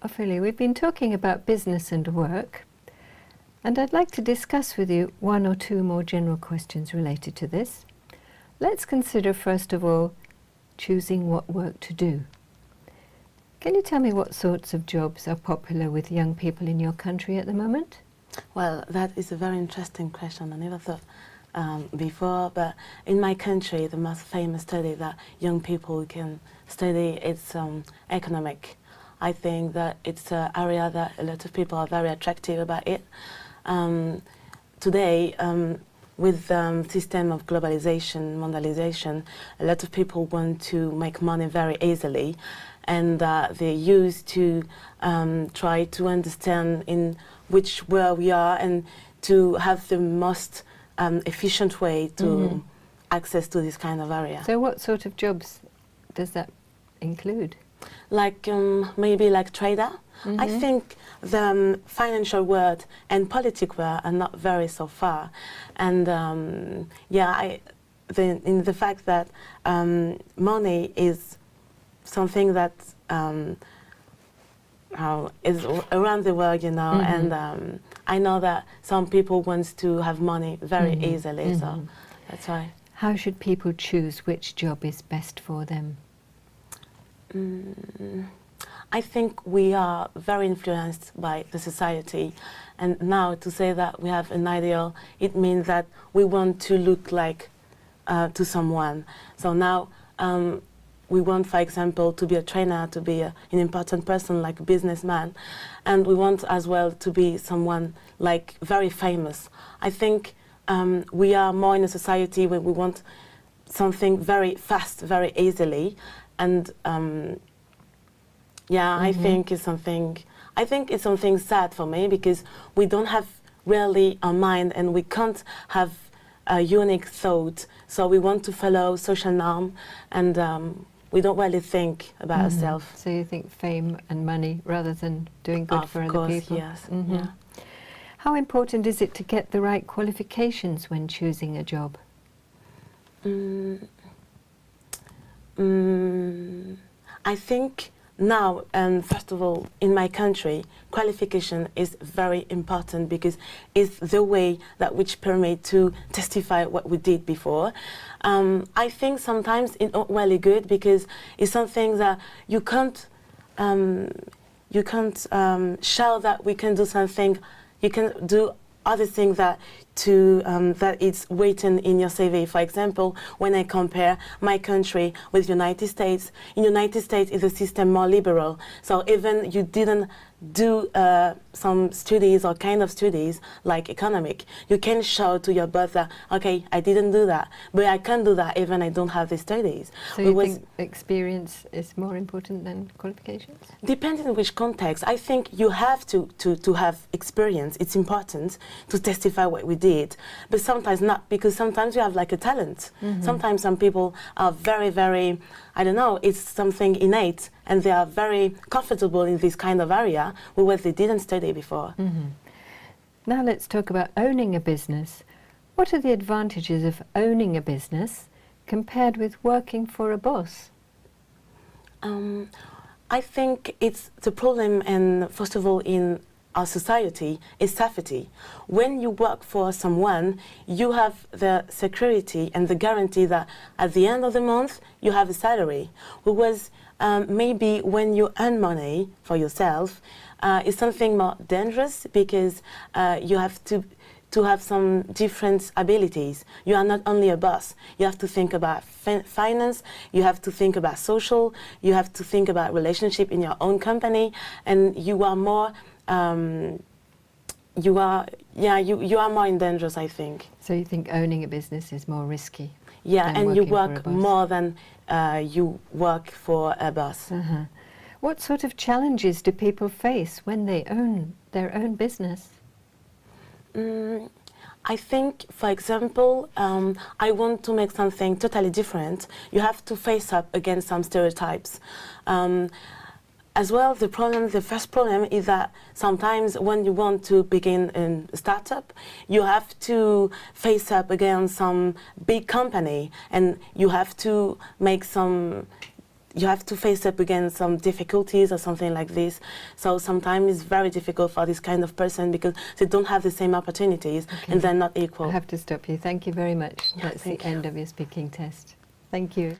Ophelia, we've been talking about business and work, and I'd like to discuss with you one or two more general questions related to this. Let's consider, first of all, choosing what work to do. Can you tell me what sorts of jobs are popular with young people in your country at the moment? Well, that is a very interesting question. I never thought before, but in my country, the most famous study that young people can study is economic. I think that it's an area that a lot of people are very attractive about it. Today, with the system of globalization, mondialization, a lot of people want to make money very easily, and they used to try to understand in which world we are and to have the most efficient way to access to this kind of area. So what sort of jobs does that include? Like maybe like trader. I think the financial world and political world are not very so far, and yeah, in the fact that money is something that is around the world, you know, and I know that some people want to have money very easily, so that's why. How should people choose which job is best for them? I think we are very influenced by the society, and now to say that we have an ideal, it means that we want to look like to someone. So now we want, for example, to be a trainer, to be an important person like a businessman, and we want as well to be someone like very famous. I think we are more in a society where we want something very fast, very easily, and yeah, I think it's something sad for me, because we don't have really a mind and we can't have a unique thought. So we want to follow social norm, and we don't really think about ourselves. So you think fame and money rather than doing good for other people? Of course, yes. Yeah. How important is it to get the right qualifications when choosing a job? I think now, first of all, in my country, qualification is very important, because it's the way that which permit to testify what we did before. I think sometimes it's not really good, because it's something that you can't show that we can do something. You can do other things that that it's written in your CV. For example, when I compare my country with United States, in United States is a system more liberal. So even you didn't do some studies or kind of studies like economic, you can show to your boss that, okay, I didn't do that, but I can do that even I don't have the studies. So you think experience is more important than qualifications? Depending on which context. I think you have to have experience. It's important to testify what we did, but sometimes not, because sometimes you have like a talent. Sometimes some people are very, very, I don't know, it's something innate, and they are very comfortable in this kind of area where they didn't study before. Now let's talk about owning a business. What are the advantages of owning a business compared with working for a boss? I think it's the problem, and first of all, in our society, is safety. When you work for someone, you have the security and the guarantee that at the end of the month you have a salary. Whereas maybe when you earn money for yourself, it's something more dangerous, because you have to have some different abilities. You are not only a boss. You have to think about finance, you have to think about social, you have to think about relationship in your own company, and you are more you are more in danger, I think. So you think owning a business is more risky? Yeah, and you work more than you work for a boss. What sort of challenges do people face when they own their own business? I think, for example, I want to make something totally different. You have to face up against some stereotypes. As well, the first problem is that sometimes when you want to begin a startup, you have to face up against some big company, and you have to make some you have to face up against some difficulties or something like this. So sometimes it's very difficult for this kind of person because they don't have the same opportunities and they're not equal. I have to stop you. Thank you very much. Yeah, That's the thank you. end of your speaking test. Thank you.